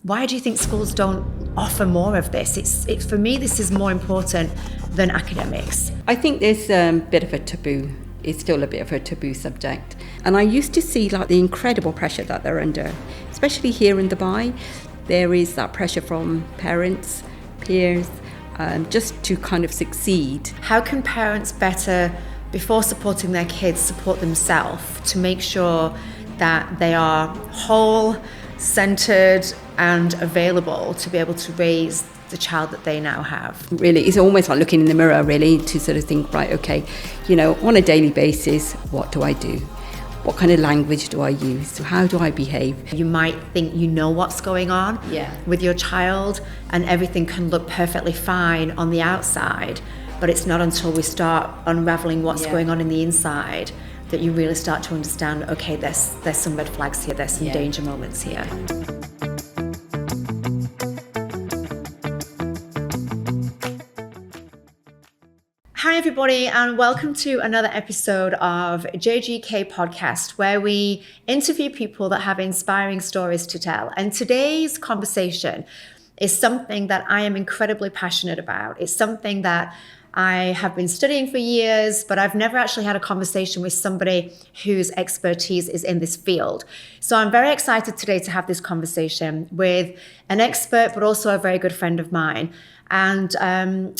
Why do you think schools don't offer more of this? It's for me, this is more important than academics. I think there's a bit of a taboo. It's still a bit of a taboo subject. And I used to see like the incredible pressure that they're under, especially here in Dubai. There is that pressure from parents, peers, just to kind of succeed. How can parents better, before supporting their kids, support themselves to make sure that they are whole, centered, and available to be able to raise the child that they now have? Really, it's almost like looking in the mirror, really, to sort of think, right, okay, on a daily basis, what do I do? What kind of language do I use? How do I behave? You might think you know what's going on with your child and everything can look perfectly fine on the outside, but it's not until we start unraveling what's going on in the inside that you really start to understand, okay, there's some red flags here, there's some danger moments here. Hi everybody, and welcome to another episode of JGK Podcast, where we interview people that have inspiring stories to tell. And today's conversation is something that I am incredibly passionate about. It's something that I have been studying for years, but I've never actually had a conversation with somebody whose expertise is in this field. So I'm very excited today to have this conversation with an expert, but also a very good friend of mine. And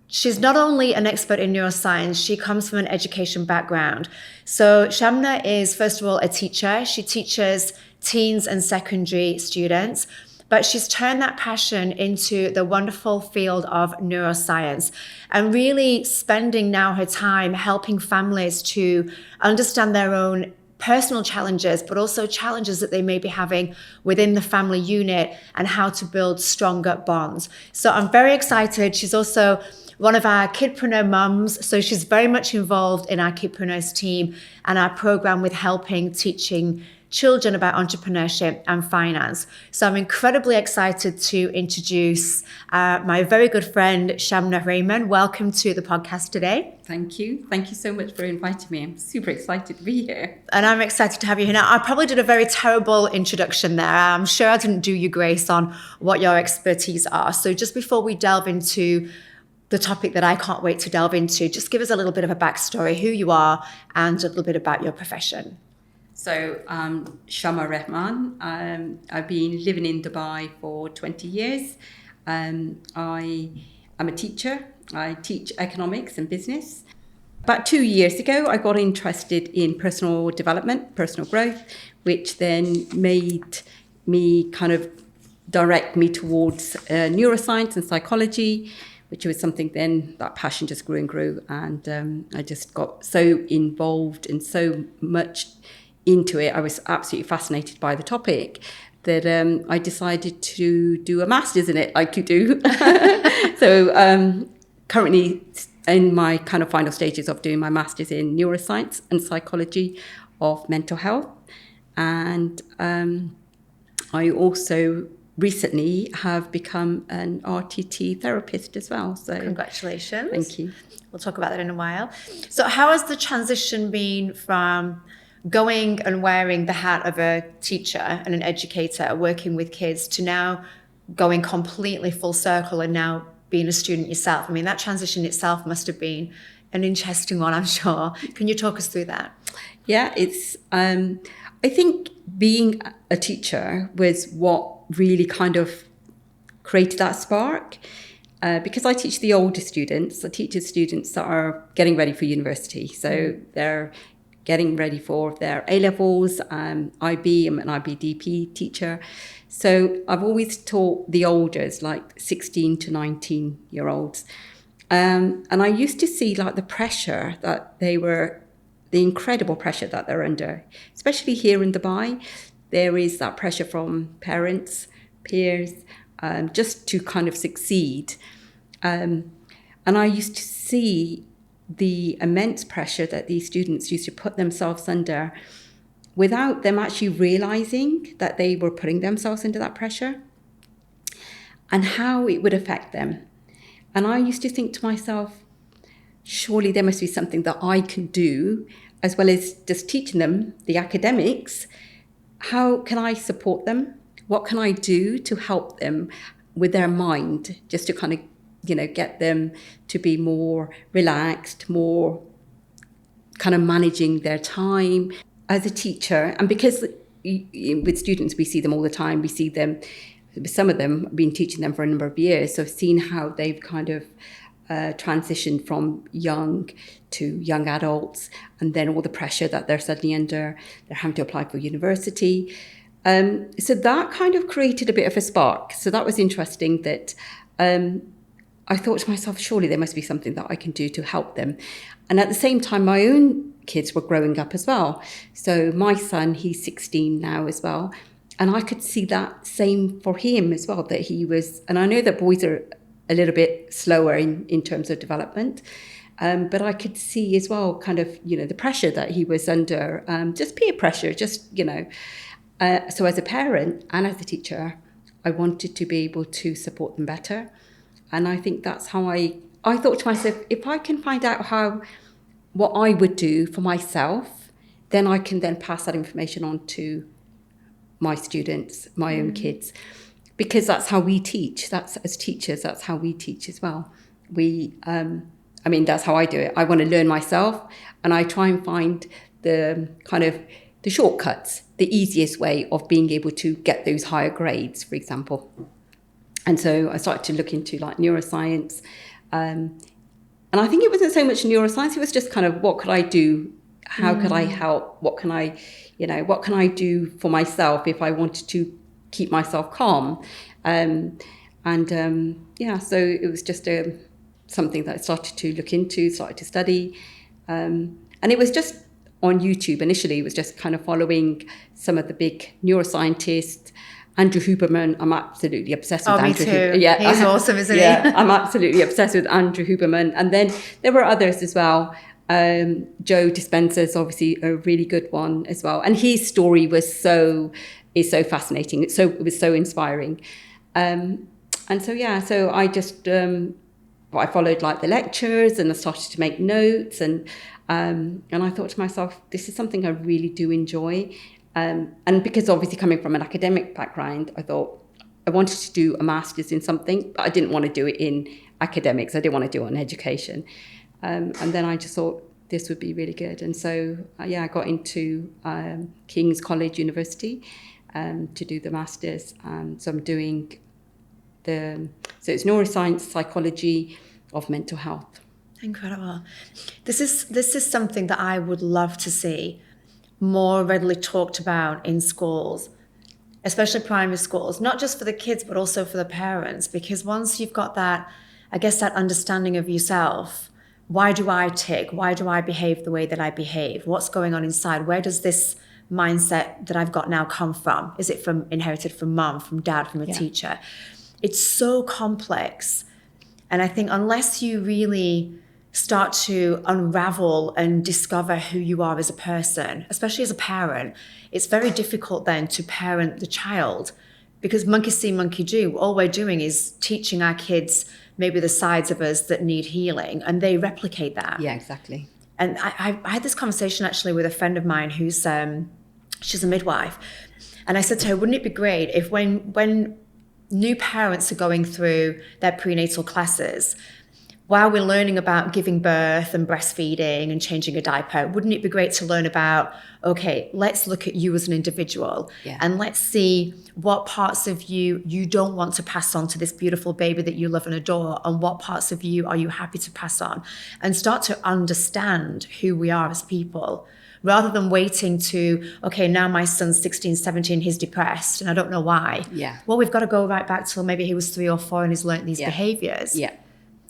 she's not only an expert in neuroscience, she comes from an education background. So Shamna is, first of all, a teacher. She teaches teens and secondary students, but she's turned that passion into the wonderful field of neuroscience and really spending now her time helping families to understand their own personal challenges, but also challenges that they may be having within the family unit and how to build stronger bonds. So I'm very excited. She's also one of our kidpreneur mums, so she's very much involved in our kidpreneurs team and our program with teaching children about entrepreneurship and finance. So I'm incredibly excited to introduce my very good friend, Shama Rehman. Welcome to the podcast today. Thank you. Thank you so much for inviting me. I'm super excited to be here. And I'm excited to have you here. Now, I probably did a very terrible introduction there. I'm sure I didn't do you grace on what your expertise are. So just before we delve into the topic that I can't wait to delve into, just give us a little bit of a backstory, who you are, and a little bit about your profession. So, Shama Rehman. I've been living in Dubai for 20 years. I am a teacher. I teach economics and business. About 2 years ago, I got interested in personal development, personal growth, which then made me kind of direct me towards neuroscience and psychology, which was something then that passion just grew and grew. And I just got so involved and so much into it. I was absolutely fascinated by the topic that I decided to do a master's in it, like you do. So currently in my kind of final stages of doing my master's in neuroscience and psychology of mental health. And I also recently have become an RTT therapist as well. So congratulations. Thank you. We'll talk about that in a while. So how has the transition been from going and wearing the hat of a teacher and an educator, working with kids, to now going completely full circle and now being a student yourself? I mean, that transition itself must have been an interesting one, I'm sure. Can you talk us through that? Yeah, it's, I think being a teacher was what really kind of created that spark. Because I teach the older students, I teach the students that are getting ready for university. So they're getting ready for their A-levels. IB, I'm an IBDP teacher. So I've always taught the olders, like 16 to 19-year-olds. And I used to see like the pressure that the incredible pressure that they're under, especially here in Dubai. There is that pressure from parents, peers, just to kind of succeed. And I used to see the immense pressure that these students used to put themselves under without them actually realizing that they were putting themselves into that pressure and how it would affect them. And I used to think to myself, surely there must be something that I can do, as well as just teaching them the academics. How can I support them? what can I do to help them with their mind, just to kind of, get them to be more relaxed, more kind of managing their time as a teacher. And because with students, we see them all the time, we see them, some of them, I've been teaching them for a number of years, so I've seen how they've kind of transitioned from young to young adults, and then all the pressure that they're suddenly under, they're having to apply for university. So that kind of created a bit of a spark. So that was interesting, that I thought to myself, surely there must be something that I can do to help them. And at the same time, my own kids were growing up as well. So my son, he's 16 now as well. And I could see that same for him as well, that he was, and I know that boys are a little bit slower in terms of development. But I could see as well kind of, the pressure that he was under, just peer pressure, so as a parent and as a teacher, I wanted to be able to support them better. And I think that's how I thought to myself, if I can find out what I would do for myself, then I can then pass that information on to my students, my own kids, because that's how we teach. That's, as teachers, that's how we teach as well. That's how I do it. I want to learn myself, and I try and find the kind of the shortcuts, the easiest way of being able to get those higher grades, for example. And so I started to look into like neuroscience. And I think it wasn't so much neuroscience, it was just kind of, what could I do? How could I help? What can I do for myself if I wanted to keep myself calm? So it was just something that I started to look into, started to study. And it was just on YouTube initially. It was just kind of following some of the big neuroscientists. Andrew Huberman, I'm absolutely obsessed with Andrew. Me too. Yeah, he's awesome, isn't he? Yeah, I'm absolutely obsessed with Andrew Huberman. And then there were others as well. Joe Dispenza's obviously a really good one as well. And his story is so fascinating. It was so inspiring. So I just I followed like the lectures, and I started to make notes, and I thought to myself, this is something I really do enjoy. And because obviously coming from an academic background, I thought I wanted to do a master's in something, but I didn't want to do it in academics. I didn't want to do it in education. And then I just thought this would be really good. And so, I got into King's College University to do the master's. So I'm doing it's neuroscience, psychology of mental health. Incredible. This is something that I would love to see more readily talked about in schools, especially primary schools, not just for the kids, but also for the parents. Because once you've got that understanding of yourself, why do I tick? Why do I behave the way that I behave? What's going on inside? Where does this mindset that I've got now come from? Is it inherited from mom, from dad, from a teacher? It's so complex. And I think unless you really start to unravel and discover who you are as a person, especially as a parent, it's very difficult then to parent the child, because monkey see, monkey do. All we're doing is teaching our kids maybe the sides of us that need healing, and they replicate that. Yeah, exactly. And I had this conversation actually with a friend of mine who's she's a midwife, and I said to her, wouldn't it be great if when new parents are going through their prenatal classes, while we're learning about giving birth and breastfeeding and changing a diaper, wouldn't it be great to learn about, okay, let's look at you as an individual, and let's see what parts of you don't want to pass on to this beautiful baby that you love and adore, and what parts of you are you happy to pass on, and start to understand who we are as people, rather than waiting to, okay, now my son's 16, 17, he's depressed and I don't know why. Yeah. Well, we've got to go right back till maybe he was 3 or 4 and he's learnt these behaviors. Yeah.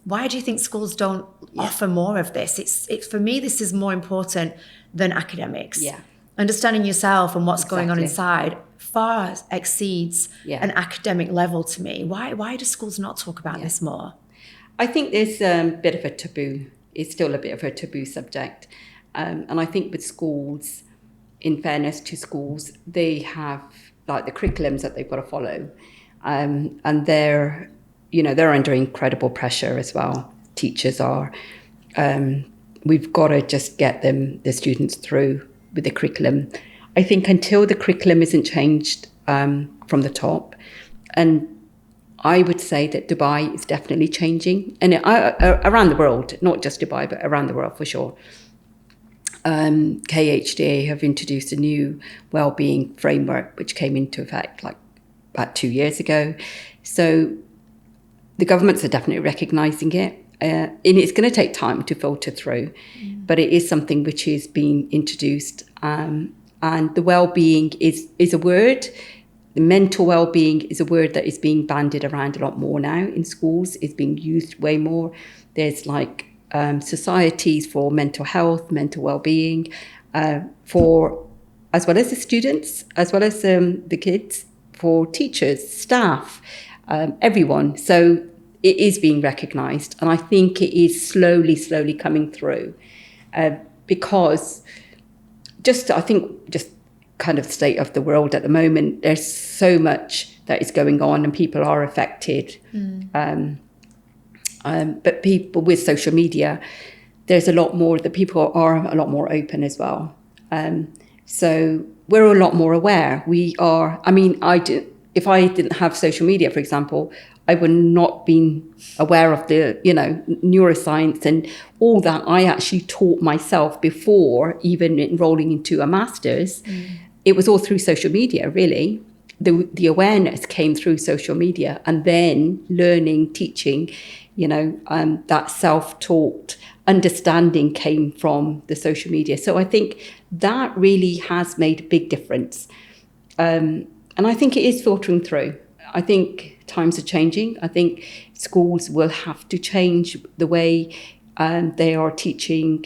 Why do you think schools don't offer more of this? It's for me, this is more important than academics. Yeah. Understanding yourself and what's going on inside far exceeds an academic level to me. Why do schools not talk about this more? I think there's a bit of a taboo. It's still a bit of a taboo subject. And I think with schools, in fairness to schools, they have like the curriculums that they've got to follow. And they're under incredible pressure as well. Teachers are. We've got to just get the students through with the curriculum. I think until the curriculum isn't changed, from the top. And I would say that Dubai is definitely changing, and around the world, not just Dubai, but around the world for sure. KHDA have introduced a new wellbeing framework, which came into effect like about 2 years ago. So the governments are definitely recognising it. And it's going to take time to filter through, but it is something which is being introduced. And the well-being is a word. The mental well-being is a word that is being bandied around a lot more now in schools. It's being used way more. There's like societies for mental health, mental well-being, for as well as the students, as well as the kids, for teachers, staff, everyone. So it is being recognised, and I think it is slowly coming through, because just kind of state of the world at the moment, there's so much that is going on and people are affected. But people with social media, there's a lot more, that people are a lot more open as well. So we're a lot more aware. We are, if I didn't have social media, for example, I would not been aware of the, neuroscience and all that I actually taught myself before even enrolling into a master's. It was all through social media, really. The awareness came through social media, and then learning, teaching, that self-taught understanding came from the social media. So I think that really has made a big difference. And I think it is filtering through. I think times are changing. I think schools will have to change the way they are teaching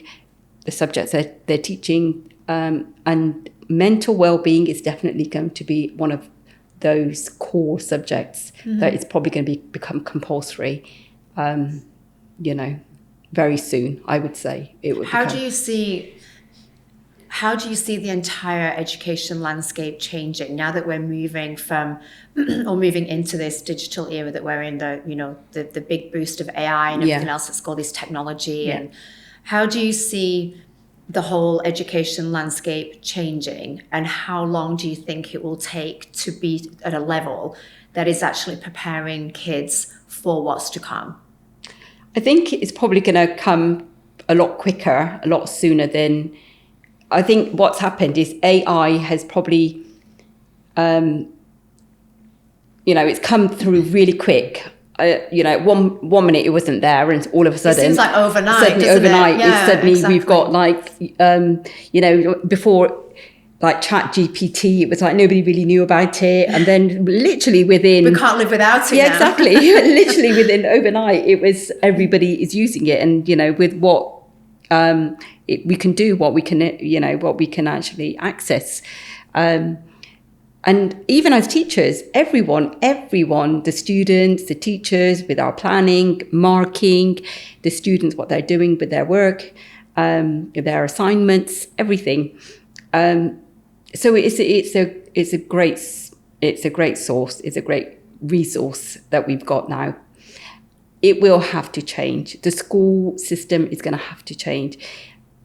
the subjects that they're teaching. And mental well-being is definitely going to be one of those core subjects that is probably going to become compulsory, very soon, I would say. How do you see the entire education landscape changing now that we're moving from or moving into this digital era that we're in, the big boost of AI and everything else that's got this technology? And how do you see the whole education landscape changing, and how long do you think it will take to be at a level that is actually preparing kids for what's to come? I think it's probably going to come a lot quicker, a lot sooner than... I think what's happened is AI has probably, it's come through really quick. One minute it wasn't there, and all of a sudden... It seems like overnight, suddenly doesn't overnight, it? Yeah, exactly. We've got before... like ChatGPT, it was like nobody really knew about it, and then literally within... We can't live without it. Yeah, now. Exactly. Literally within overnight, it was everybody is using it, and with what we can do, what we can actually access, and even as teachers, everyone, the students, the teachers, with our planning, marking, the students, what they're doing with their work, their assignments, everything. So it's a great source. It's a great resource that we've got now. It will have to change. The school system is going to have to change.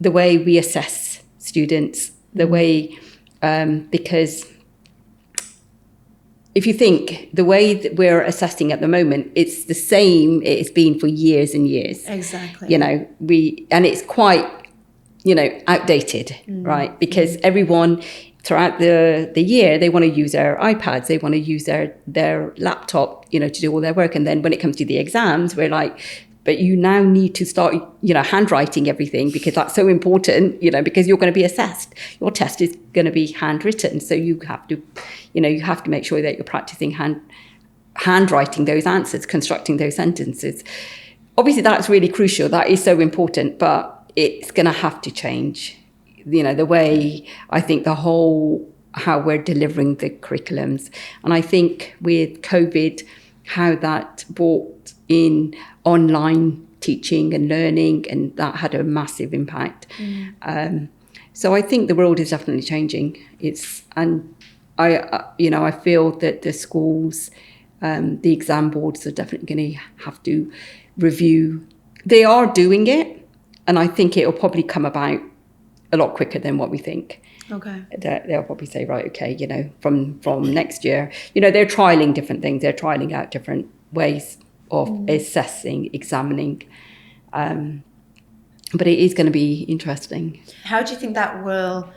The way we assess students, the way, because if you think the way that we're assessing at the moment, it's the same it's been for years and years. Exactly. And it's quite, outdated, right? Because everyone throughout the year, they want to use their iPads, they want to use their laptop, to do all their work. And then when it comes to the exams, we're like, but you now need to start, handwriting everything, because that's so important, because you're going to be assessed. Your test is going to be handwritten. So you have to make sure that you're practicing handwriting those answers, constructing those sentences. Obviously, that's really crucial. That is so important, but it's going to have to change. The way, I think, how we're delivering the curriculums. And I think with COVID, how that brought in online teaching and learning, and that had a massive impact. So I think the world is definitely changing. I feel that the schools, the exam boards are definitely going to have to review. They are doing it, and I think it will probably come about a lot quicker than what we think. Okay. They'll probably say, right, okay, from next year, they're trialing different things. They're trialing out different ways of assessing, examining. But it is going to be interesting. How do you think that will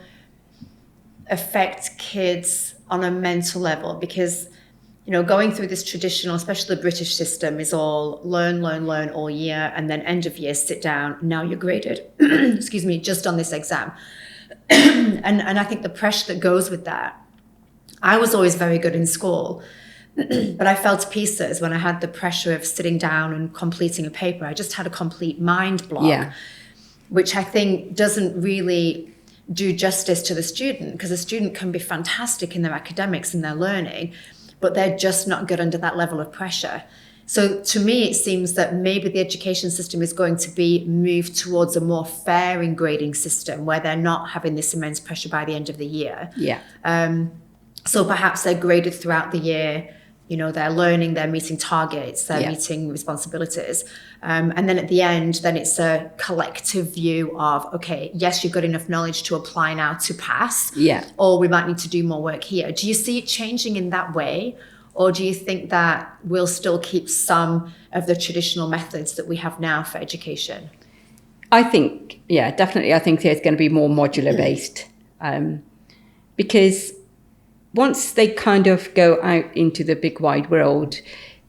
affect kids on a mental level? Because, going through this traditional, especially the British system, is all learn all year, and then end of year, sit down, now you're graded, excuse me, just on this exam. and I think the pressure that goes with that, I was always very good in school, but I fell to pieces when I had the pressure of sitting down and completing a paper. I just had a complete mind block, which I think doesn't really do justice to the student, because a student can be fantastic in their academics and their learning, but they're just not good under that level of pressure. So to me, it seems that maybe the education system is going to be moved towards a more fair in grading system, where they're not having this immense pressure by the end of the year. So perhaps they're graded throughout the year. They're learning, they're meeting targets, they're meeting responsibilities. And then at the end, then it's a collective view of, okay, yes, you've got enough knowledge to apply now to pass, or we might need to do more work here. Do you see it changing in that way? Or do you think that we'll still keep some of the traditional methods that we have now for education? I think, definitely. I think there's going to be more modular based, because once they kind of go out into the big wide world,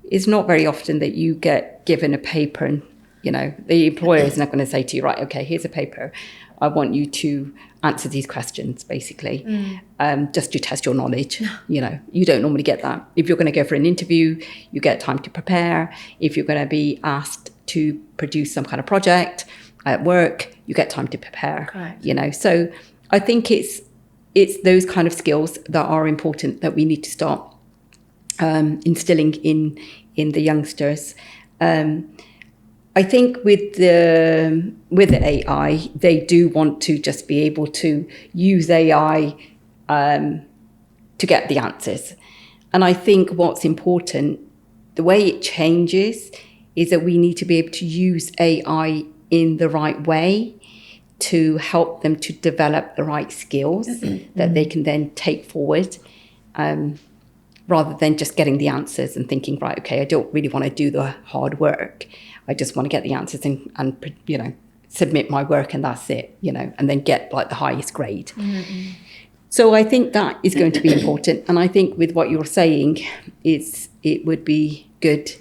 it's not very often that you get given a paper and, the employer is not going to say to you, right, okay, here's a paper. I want you to answer these questions, basically, just to test your knowledge. You don't normally get that. If you're going to go for an interview, you get time to prepare. If you're going to be asked to produce some kind of project at work, you get time to prepare. Correct. So I think it's those kind of skills that are important that we need to start instilling in the youngsters. I think with the AI, they do want to just be able to use AI to get the answers. And I think what's important, the way it changes, is that we need to be able to use AI in the right way to help them to develop the right skills that they can then take forward, rather than just getting the answers and thinking, right, okay, I don't really want to do the hard work. I just want to get the answers and submit my work, and that's it, and then get like the highest grade. So I think that is going to be important. And I think with what you're saying, it would be good.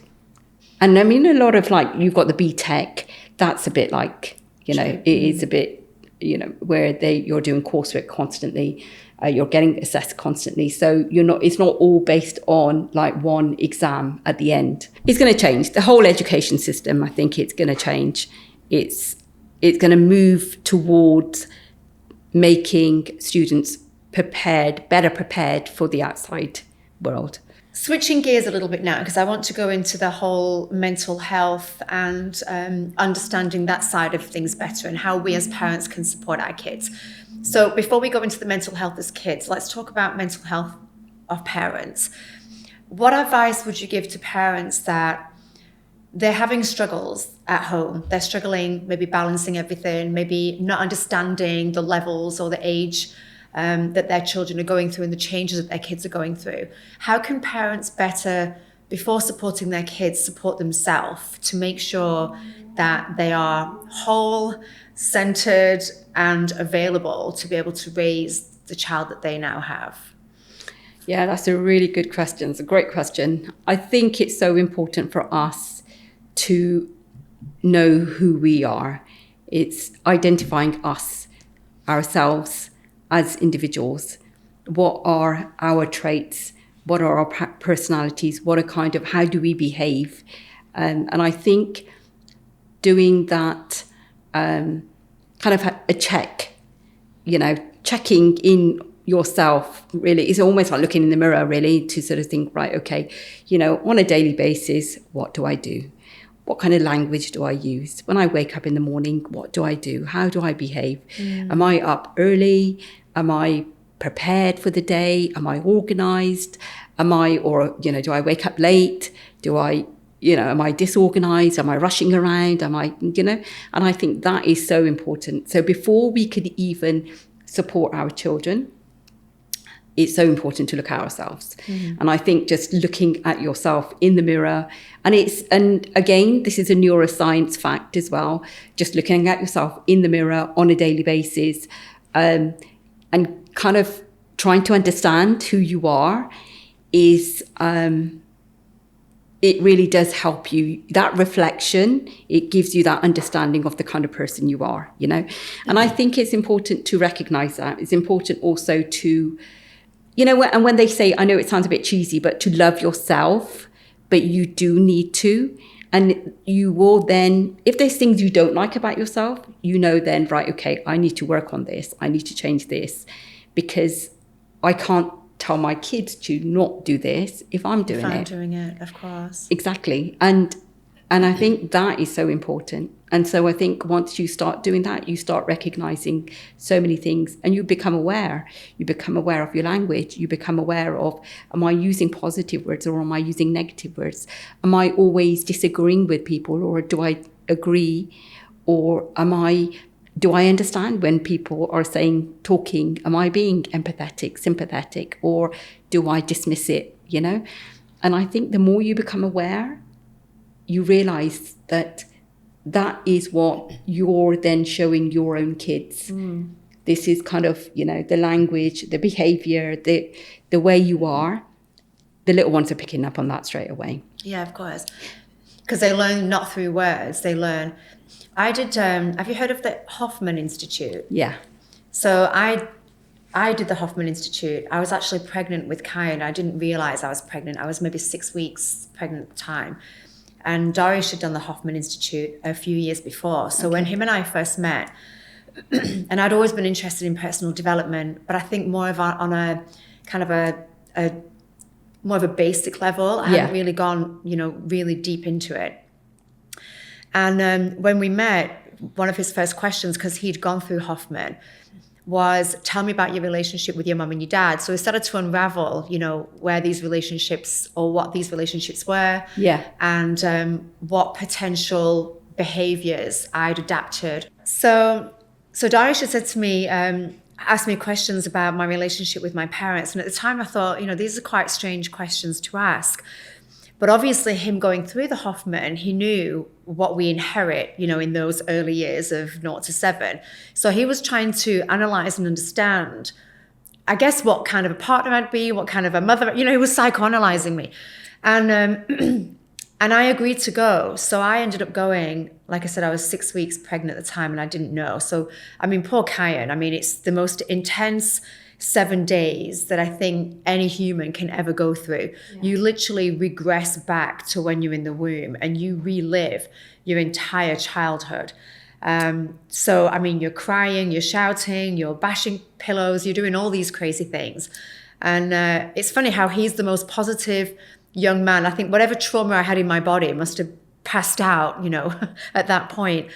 And I mean, a lot of you've got the BTEC, that's a bit like, it is a bit, where you're doing coursework constantly, you're getting assessed constantly. So it's not all based on one exam at the end. It's going to change. The whole education system, I think it's going to change. It's going to move towards making students better prepared for the outside world. Switching gears a little bit now, because I want to go into the whole mental health and understanding that side of things better, and how we as parents can support our kids. So before we go into the mental health as kids, let's talk about mental health of parents. What advice would you give to parents that they're having struggles at home? They're struggling, maybe balancing everything, maybe not understanding the levels or the age that their children are going through and the changes that their kids are going through. How can parents better, before supporting their kids, support themselves to make sure that they are whole, centered, and available to be able to raise the child that they now have? Yeah, that's a really good question. It's a great question. I think it's so important for us to know who we are. It's identifying ourselves as individuals. What are our traits? What are our personalities? How do we behave? And I think doing that kind of a check, checking in yourself really is almost like looking in the mirror, really, to sort of think, right, okay, on a daily basis, what do I do? What kind of language do I use? When I wake up in the morning, what do I do? How do I behave? Am I up early? Am I prepared for the day? Am I organized? Do I wake up late? Am I disorganized? Am I rushing around? And I think that is so important. So before we could even support our children, it's so important to look at ourselves. And I think just looking at yourself in the mirror, and again, this is a neuroscience fact as well, just looking at yourself in the mirror on a daily basis, and kind of trying to understand who you are is, it really does help you. That reflection, it gives you that understanding of the kind of person you are, you know? And I think it's important to recognize that. It's important also to, you know, and when they say, I know it sounds a bit cheesy, but to love yourself, but you do need to. And you will then, if there's things you don't like about yourself, you know then, right, okay, I need to work on this. I need to change this, because I can't tell my kids to not do this if I'm doing it. Doing it, of course. Exactly. And I think that is so important. And so I think once you start doing that, you start recognizing so many things, and you become aware. You become aware of your language. You become aware of, am I using positive words or am I using negative words? Am I always disagreeing with people, or do I agree? Or do I understand when people are talking, am I being empathetic, sympathetic, or do I dismiss it, you know? And I think the more you become aware, you realize that is what you're then showing your own kids. This is kind of, you know, the language, the behavior, the way you are. The little ones are picking up on that straight away. Yeah, of course. Because they learn not through words, they learn. I did, have you heard of the Hoffman Institute? Yeah. So I did the Hoffman Institute. I was actually pregnant with Kai, and I didn't realize I was pregnant. I was maybe 6 weeks pregnant at the time. And Darius had done the Hoffman Institute a few years before. So when him and I first met, and I'd always been interested in personal development, but I think more of on a kind of a more of a basic level. I hadn't really gone, you know, really deep into it. And when we met, one of his first questions, because he'd gone through Hoffman, was, tell me about your relationship with your mum and your dad. So we started to unravel, you know, where these relationships, or what these relationships were, and what potential behaviors I'd adapted. So Darius said to me, asked me questions about my relationship with my parents. And at the time I thought, you know, these are quite strange questions to ask. But obviously him going through the Hoffman, he knew what we inherit, you know, in those early years of 0 to 7. So he was trying to analyze and understand, I guess, what kind of a partner I'd be, what kind of a mother, you know, he was psychoanalyzing me. And and I agreed to go. So I ended up going. Like I said, I was 6 weeks pregnant at the time, and I didn't know. So, I mean, poor Kyan, I mean, it's the most intense 7 days that I think any human can ever go through. You literally regress back to when you're in the womb, and you relive your entire childhood. So, I mean, you're crying, you're shouting, you're bashing pillows, you're doing all these crazy things. And it's funny how he's the most positive young man. I think whatever trauma I had in my body must have passed out, you know, at that point.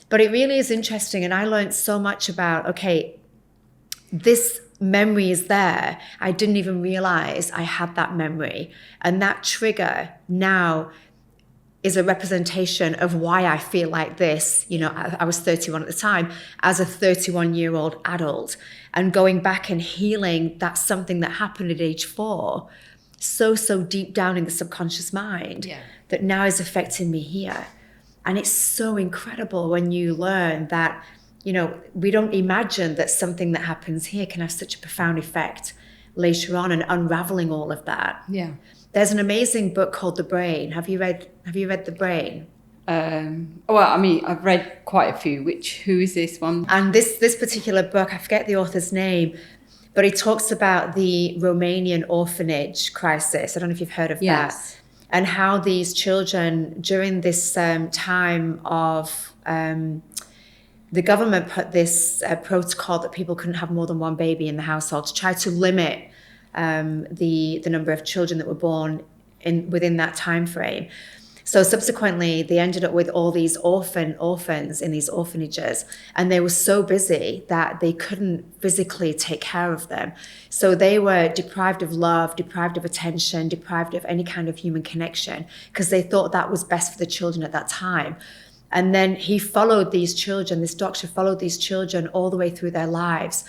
But it really is interesting. And I learned so much about, okay, this memory is there. I didn't even realize I had that memory. And that trigger now is a representation of why I feel like this. You know, I was 31 at the time, as a 31-year-old adult, and going back and healing, that's something that happened at age 4, so deep down in the subconscious mind, that now is affecting me here. And it's so incredible when you learn that, you know, we don't imagine that something that happens here can have such a profound effect later on, and unraveling all of that. Yeah. There's an amazing book called The Brain. Have you read The Brain? Well, I mean, I've read quite a few. Who is this one? And this particular book, I forget the author's name, but it talks about the Romanian orphanage crisis. I don't know if you've heard of that. And how these children, during this time of, the government put this protocol that people couldn't have more than one baby in the household to try to limit the number of children that were born within that time frame. So subsequently, they ended up with all these orphans in these orphanages, and they were so busy that they couldn't physically take care of them. So they were deprived of love, deprived of attention, deprived of any kind of human connection, because they thought that was best for the children at that time. And then he followed these children, this doctor followed these children all the way through their lives.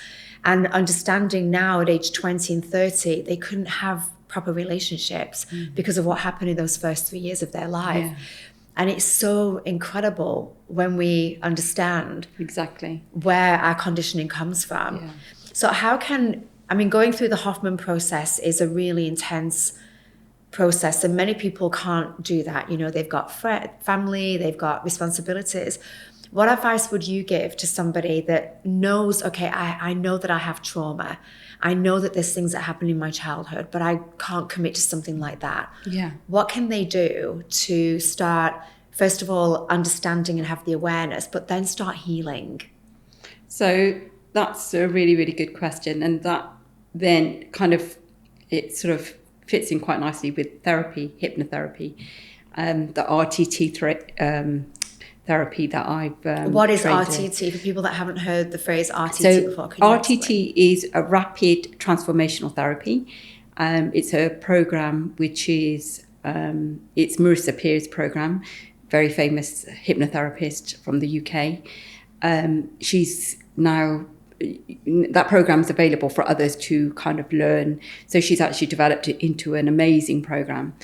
And understanding now at age 20 and 30, they couldn't have proper relationships because of what happened in those first 3 years of their life. Yeah. And it's so incredible when we understand exactly where our conditioning comes from. Yeah. So going through the Hoffman process is a really intense process, and many people can't do that. They've got family, they've got responsibilities. What advice would you give to somebody that knows, okay, I know that I have trauma. I know that there's things that happen in my childhood, but I can't commit to something like that. Yeah. What can they do to start, first of all, understanding and have the awareness, but then start healing? So that's a really, really good question. And that then it sort of fits in quite nicely with therapy, hypnotherapy, the RTT therapy that I've What is RTT for people that haven't heard the phrase RTT before? RTT is a Rapid Transformational Therapy. It's a program which is it's Marissa Peer's program, very famous hypnotherapist from the UK. She's now, that program is available for others to kind of learn. So she's actually developed it into an amazing program.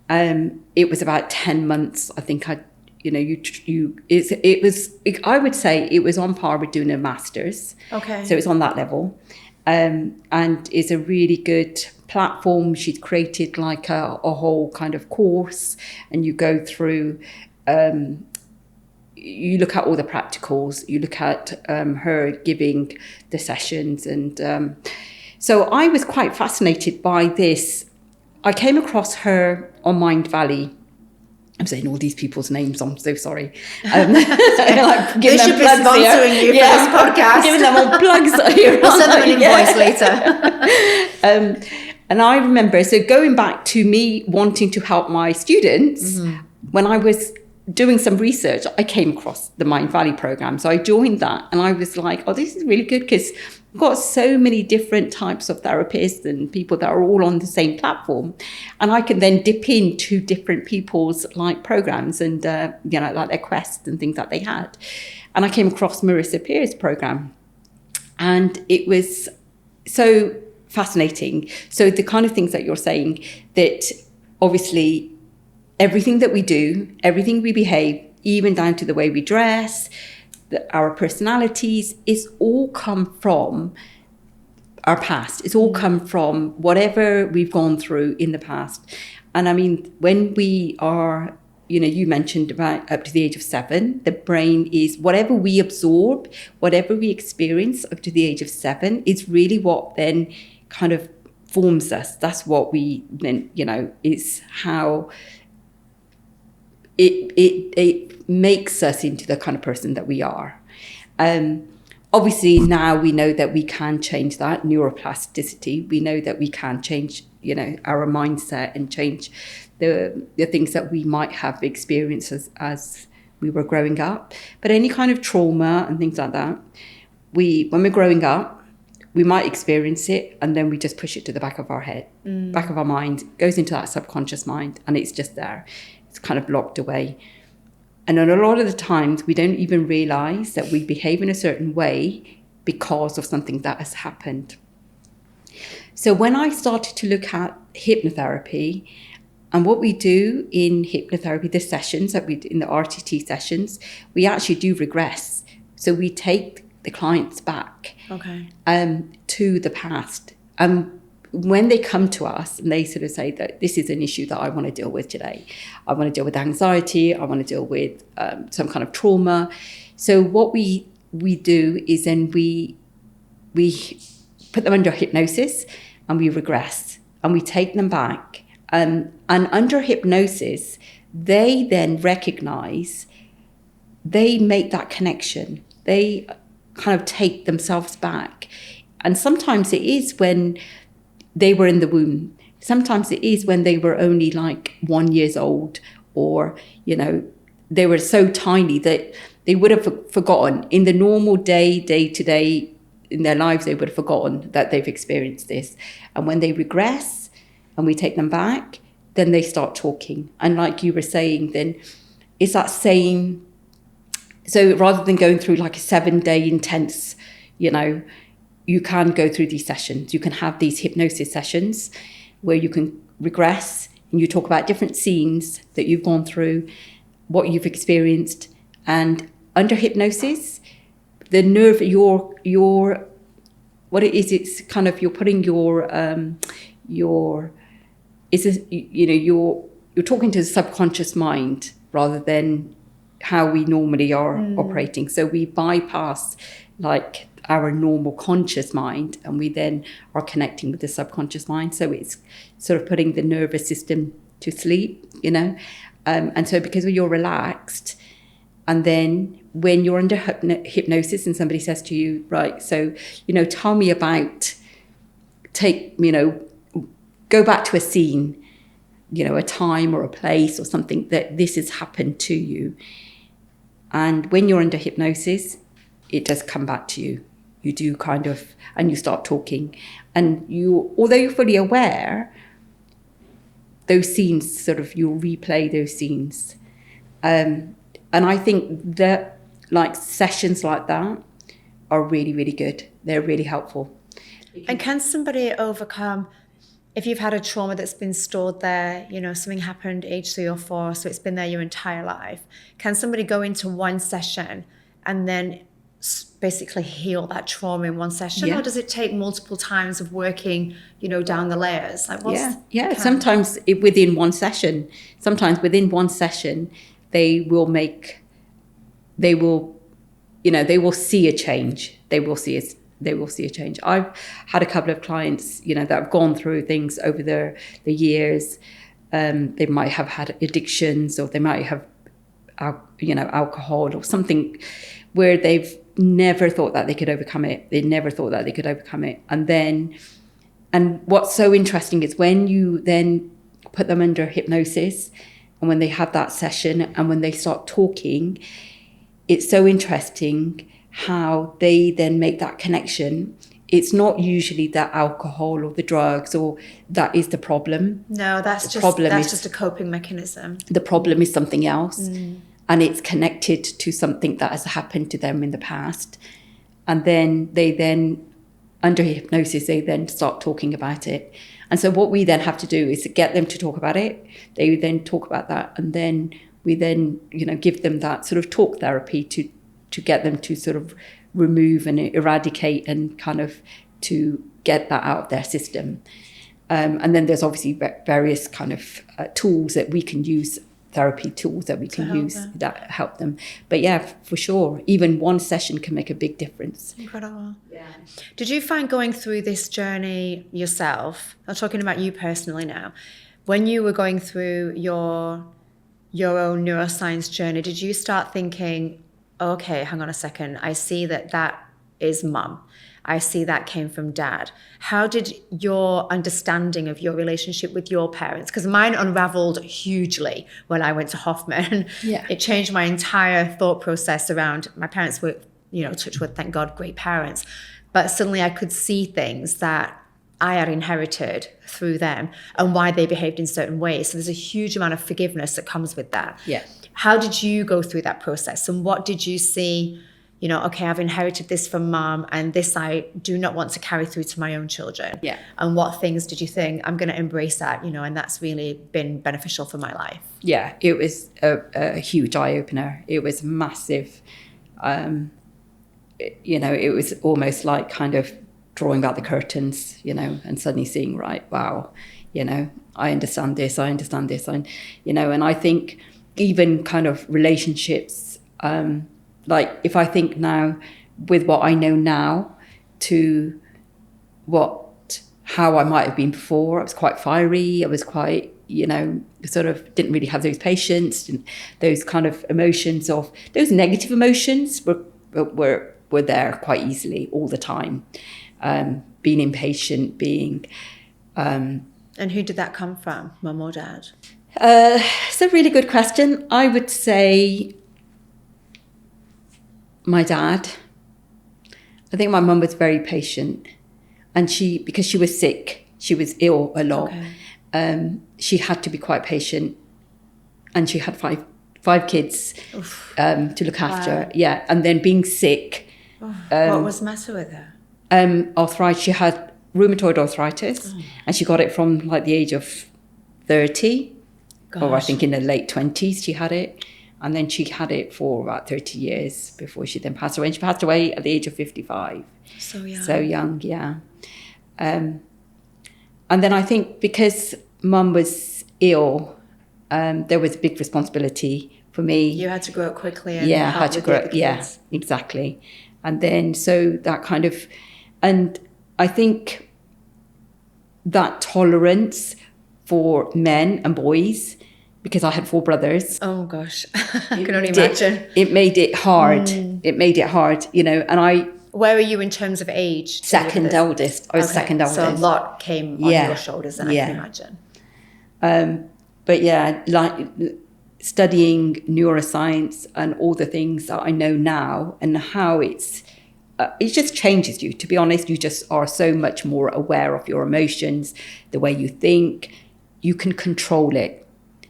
It was about 10 months. I think I would say it was on par with doing a master's. Okay. So it's on that level. And it's a really good platform. She's created like a whole kind of course, and you go through, you look at all the practicals, you look at her giving the sessions. And so I was quite fascinated by this. I came across her on Mind Valley. I'm saying all these people's names, I'm so sorry. They should be sponsoring you for this podcast. Giving them all plugs. We'll send them an invoice later. And I remember, so going back to me wanting to help my students, when I was doing some research, I came across the Mind Valley program. So I joined that, and I was like, oh, this is really good, because we've got so many different types of therapists and people that are all on the same platform. And I can then dip into different people's like programs and, like their quests and things that they had. And I came across Marissa Peer's program, and it was so fascinating. So the kind of things that you're saying, that obviously everything that we do, everything we behave, even down to the way we dress, our personalities, is all come from our past. It's all come from whatever we've gone through in the past. And I mean, when we are, you mentioned about up to the age of 7, the brain is whatever we absorb, whatever we experience up to the age of 7 is really what then kind of forms us. That's what we then, is how it makes us into the kind of person that we are. Obviously, now we know that we can change that neuroplasticity. We know that we can change, our mindset and change the things that we might have experienced as we were growing up. But any kind of trauma and things like that, when we're growing up, we might experience it, and then we just push it to the back of our head, back of our mind, goes into that subconscious mind, and it's just there. It's kind of locked away. And a lot of the times we don't even realize that we behave in a certain way because of something that has happened. So when I started to look at hypnotherapy, and what we do in hypnotherapy, the sessions that we do in the RTT sessions, we actually do regress. So we take the clients back to the past. When they come to us and they sort of say that this is an issue that I want to deal with today, I want to deal with anxiety, I want to deal with some kind of trauma. So what we do is then we put them under hypnosis, and we regress, and we take them back. And under hypnosis, they then recognize, they make that connection. They kind of take themselves back. And sometimes it is when they were in the womb. Sometimes it is when they were only like 1 year old, or, they were so tiny that they would have forgotten in the normal day to day in their lives, they would have forgotten that they've experienced this. And when they regress and we take them back, then they start talking. And like you were saying, then it's that same So rather than going through like a 7-day intense, you can go through these sessions. You can have these hypnosis sessions where you can regress and you talk about different scenes that you've gone through, what you've experienced. And under hypnosis, the nerve, what it is, it's kind of, you're putting you're talking to the subconscious mind rather than how we normally are operating. So we bypass like our normal conscious mind, and we then are connecting with the subconscious mind. So it's sort of putting the nervous system to sleep, and so because you're relaxed, and then when you're under hypnosis and somebody says to you, right, so, tell me about, go back to a scene, a time or a place or something that this has happened to you. And when you're under hypnosis, it does come back to you. You do kind of, and you start talking. And although you're fully aware, those scenes you'll replay those scenes. And I think that like sessions like that are really, really good. They're really helpful. And can somebody overcome, if you've had a trauma that's been stored there, something happened age 3 or 4, so it's been there your entire life, can somebody go into one session and then basically heal that trauma in one session? Or does it take multiple times of working, down the layers? Like sometimes within one session, they will see a change. They will see a change. I've had a couple of clients, that have gone through things over the years. They might have had addictions, or they might have, alcohol or something, where they've never thought that they could overcome it. And what's so interesting is when you then put them under hypnosis, and when they have that session, and when they start talking, it's so interesting how they then make that connection. It's not usually that alcohol or the drugs or that is the problem. No, that's just a coping mechanism. The problem is something else, and it's connected to something that has happened to them in the past. And then under hypnosis, they then start talking about it. And so what we then have to do is to get them to talk about it. They then talk about that, and then we then, give them that sort of talk therapy to get them to sort of remove and eradicate and kind of to get that out of their system. And then there's obviously various kind of tools that we can use, therapy tools that we can use that help them. But yeah, for sure, even one session can make a big difference. Incredible. Yeah. Did you find going through this journey yourself, I'm talking about you personally now, when you were going through your own neuroscience journey, did you start thinking, okay, hang on a second, I see that is mum. I see that came from dad. How did your understanding of your relationship with your parents, because mine unraveled hugely when I went to Hoffman. Yeah. It changed my entire thought process around, my parents were, touch wood, thank God, great parents. But suddenly I could see things that I had inherited through them and why they behaved in certain ways. So there's a huge amount of forgiveness that comes with that. Yeah. How did you go through that process, and what did you see? Okay, I've inherited this from mom, and this I do not want to carry through to my own children. Yeah. And what things did you think, I'm going to embrace that, and that's really been beneficial for my life? Yeah, it was a huge eye-opener. It was massive. It was almost like kind of drawing back the curtains, and suddenly seeing, right, wow, I understand this, and, and I think even kind of relationships, like if I think now with what I know now to how I might have been before, I was quite fiery, I was quite, sort of didn't really have those patience, and those kind of emotions of, those negative emotions were there quite easily all the time. Being impatient, and who did that come from, mum or dad? It's a really good question. I would say my dad. I think my mum was very patient, and because she was sick, she was ill a lot. Okay. She had to be quite patient, and she had 5 kids to look after. Wow. Yeah, and then being sick. What was the matter with her? Arthritis. She had rheumatoid arthritis, and she got it from like the age of 30, or I think in the late 20s she had it. And then she had it for about 30 years before she then passed away. And she passed away at the age of 55. So young. So young, yeah. And then I think because Mum was ill, there was a big responsibility for me. You had to grow up quickly. And I had to grow up. Yeah, kids. exactly. And then so that kind of, and I think that tolerance for men and boys, because I had 4 brothers. Oh gosh, I can only imagine. It made it hard. It made it hard, you know. And where are you in terms of age? Second eldest. I was second eldest. So a lot came on your shoulders, and I can imagine. But yeah, like studying neuroscience and all the things that I know now, and how it just changes you. To be honest, you just are so much more aware of your emotions, the way you think. You can control it.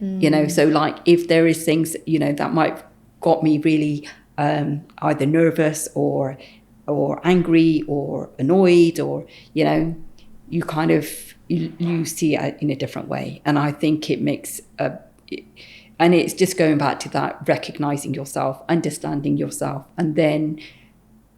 You know, so like if there is things, you know, that might got me really either nervous or angry or annoyed, or, you know, you kind of, you see it in a different way. And I think it makes, and it's just going back to that, recognizing yourself, understanding yourself, and then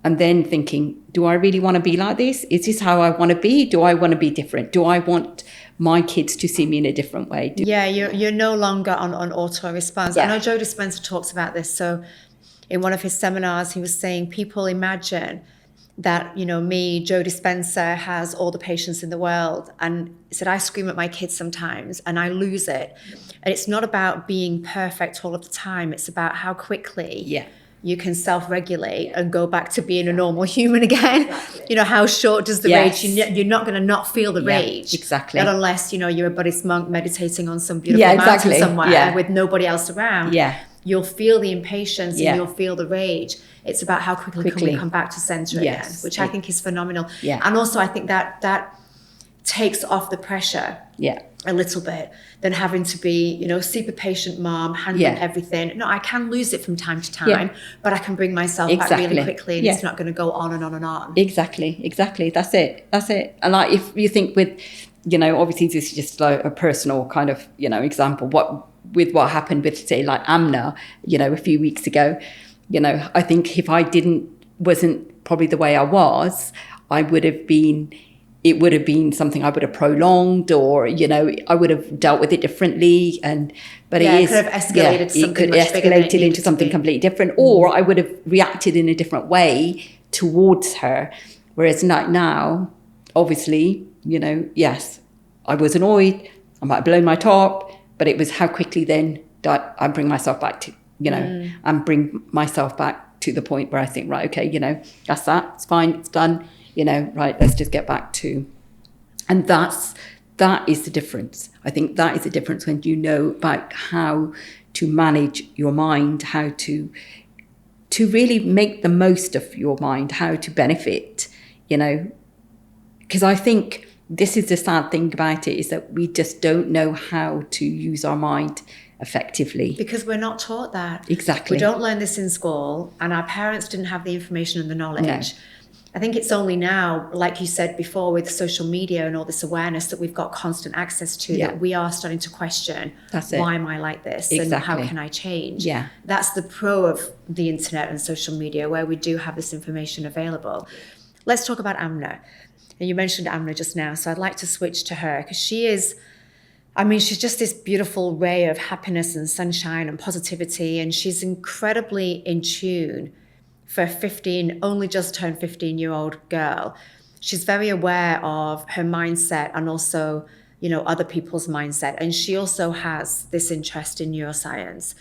thinking, do I really want to be like this? Is this how I want to be? Do I want to be different? Do I want my kids to see me in a different way? You're no longer on auto response. Yeah. I know Joe Dispenza talks about this. So in one of his seminars, he was saying people imagine that, you know, me, Joe Dispenza, has all the patience in the world. And he said, I scream at my kids sometimes and I lose it. And it's not about being perfect all of the time. It's about how quickly you can self-regulate and go back to being a normal human again. Exactly. You know, how short does the rage? You're not going to not feel the rage. Exactly. Not unless, you know, you're a Buddhist monk meditating on some beautiful mountain somewhere with nobody else around. Yeah. You'll feel the impatience and you'll feel the rage. It's about how quickly can we come back to center again, which I think is phenomenal. Yeah. And also I think that takes off the pressure a little bit than having to be, you know, super patient mom, handling everything. No, I can lose it from time to time, but I can bring myself back really quickly, and it's not going to go on and on and on. Exactly. That's it. And like, if you think with, you know, obviously this is just like a personal kind of, you know, example, what happened with, say, like Amna, you know, a few weeks ago, you know, I think if I wasn't probably the way I was, it would have been something I would have prolonged, or, you know, I would have dealt with it differently. But it could have escalated to something much bigger than it escalated into something completely different, or I would have reacted in a different way towards her. Whereas now, obviously, you know, yes, I was annoyed, I might have blown my top, but it was how quickly then I bring myself back to, you know, and bring myself back to the point where I think, right, okay, you know, that's that, it's fine, it's done. You know, right, let's just get back to, and that is the difference. I think that is the difference when you know about how to manage your mind, how to really make the most of your mind, how to benefit, you know, because I think this is the sad thing about it, is that we just don't know how to use our mind effectively. Because we're not taught that. Exactly. We don't learn this in school, and our parents didn't have the information and the knowledge. No. I think it's only now, like you said before, with social media and all this awareness that we've got constant access to, that we are starting to question, why am I like this? And how can I change? Yeah. That's the pro of the internet and social media, where we do have this information available. Let's talk about Amna. And you mentioned Amna just now, so I'd like to switch to her, because she's just this beautiful ray of happiness and sunshine and positivity, and she's incredibly in tune. For a only just turned 15-year-old girl, she's very aware of her mindset and also, you know, other people's mindset. And she also has this interest in neuroscience.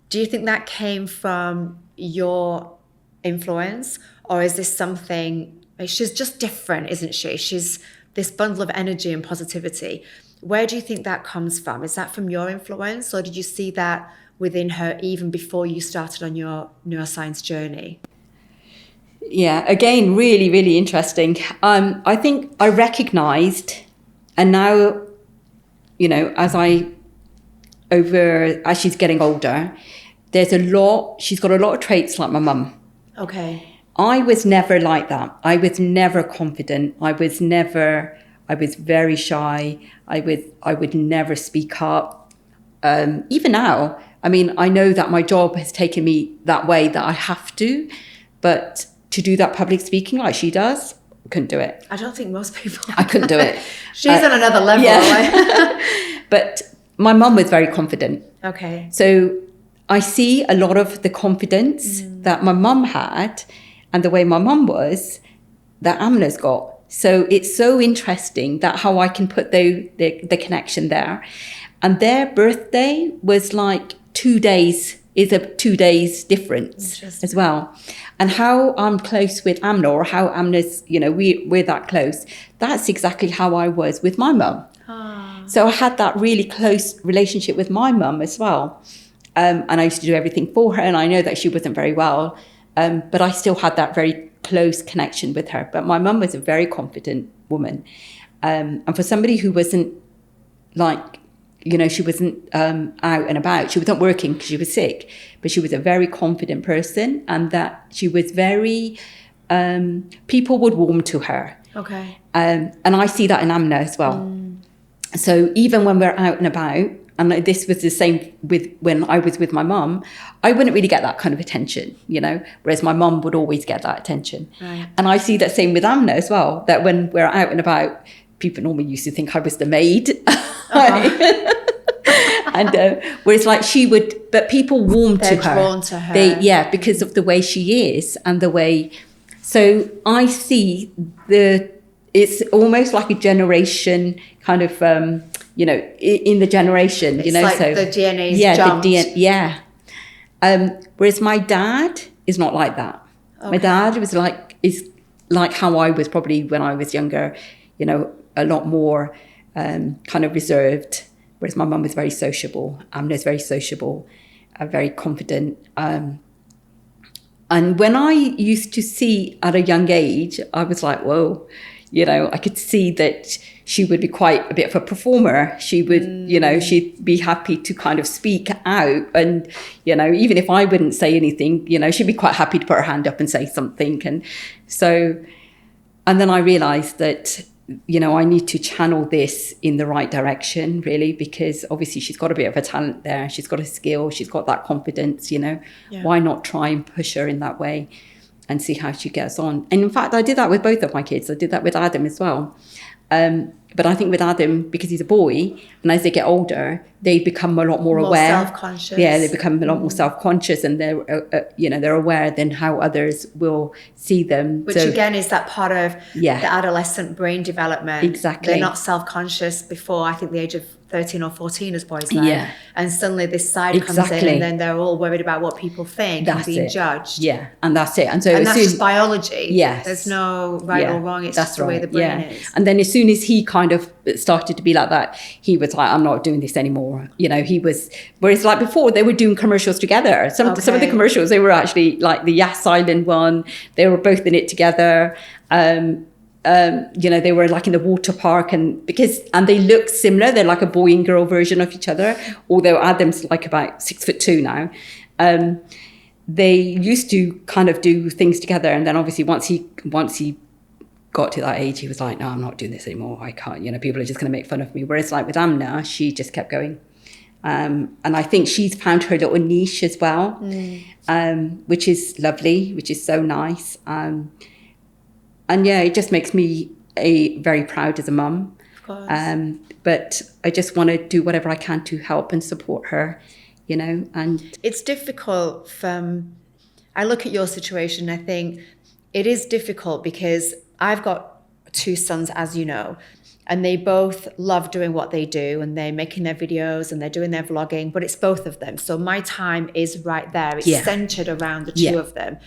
Do you think that came from your influence, or is this something, she's just different, isn't she? She's this bundle of energy and positivity. Where do you think that comes from? Is that from your influence, or did you see that within her even before you started on your neuroscience journey? Yeah, again, really, really interesting. I think I recognized, and now, you know, as she's getting older, she's got a lot of traits like my mum. Okay. I was never like that. I was never confident. I was very shy. I would never speak up. Even now, I mean, I know that my job has taken me that way, that I have to, but to do that public speaking like she does, I couldn't do it. I don't think most people. I couldn't do it. She's on another level. Yeah. But my mum was very confident. Okay. So I see a lot of the confidence that my mum had and the way my mum was that Amna's got. So it's so interesting that how I can put the connection there. And their birthday was like 2 days, is a 2 days difference as well. And how I'm close with Amna, or how Amna's, we're that close, that's exactly how I was with my mum. So I had that really close relationship with my mum as well. And I used to do everything for her. And I know that she wasn't very well, but I still had that very close connection with her. But my mum was a very confident woman. And for somebody who wasn't like, she wasn't out and about. She wasn't working because she was sick, but she was a very confident person, and that she was very, people would warm to her. Okay. And I see that in Amna as well. So even when we're out and about, and this was the same with when I was with my mum, I wouldn't really get that kind of attention, whereas my mum would always get that attention. Right. And I see that same with Amna as well, that when we're out and about, people normally used to think I was the maid. And whereas like she would, but people warm to her. They're drawn to her. Because of the way she is and the way. So I see it's almost like a generation kind of, in the generation, it's like so the DNA's jumped. Whereas my dad is not like that. Okay. My dad is like how I was probably when I was younger, a lot more kind of reserved. Whereas my mum was very sociable. Amna's very sociable, very confident. And when I used to see at a young age, I was like, whoa, I could see that she would be quite a bit of a performer. She would, she'd be happy to kind of speak out. And, even if I wouldn't say anything, she'd be quite happy to put her hand up and say something. And then I realized that, I need to channel this in the right direction, really, because obviously she's got a bit of a talent there. She's got a skill. She's got that confidence, Why not try and push her in that way and see how she gets on? And in fact, I did that with both of my kids. I did that with Adam as well. But I think with Adam, because he's a boy, and as they get older, they become a lot more aware. Self-conscious. Yeah, they become a lot more self-conscious, and they're aware then how others will see them. Which again is that part of the adolescent brain development. Exactly. They're not self-conscious before, I think, the age of 13 or 14 as boys learn. Yeah. And suddenly this side comes in, and then they're all worried about what people think and being judged. Yeah, and that's it. And so that's just biology. Yes. There's no right or wrong. It's just the way the brain is. And then as soon as he kind of started to be like that, he was like, I'm not doing this anymore. He was, whereas like before they were doing commercials together. Some of the commercials, they were actually like the Yas Island one. They were both in it together. They were like in the water park, and they look similar. They're like a boy and girl version of each other, although Adam's like about 6'2" now. They used to kind of do things together, and then obviously once he got to that age, he was like, no, I'm not doing this anymore. I can't, people are just going to make fun of me. Whereas like with Amna, she just kept going. And I think she's found her little niche as well, which is lovely, which is so nice. And it just makes me very proud as a mum. Of course. But I just want to do whatever I can to help and support her, and it's difficult I look at your situation, I think it is difficult because I've got 2 sons, as you know, and they both love doing what they do, and they're making their videos and they're doing their vlogging, but it's both of them. So my time is right there. It's centered around the 2 of them.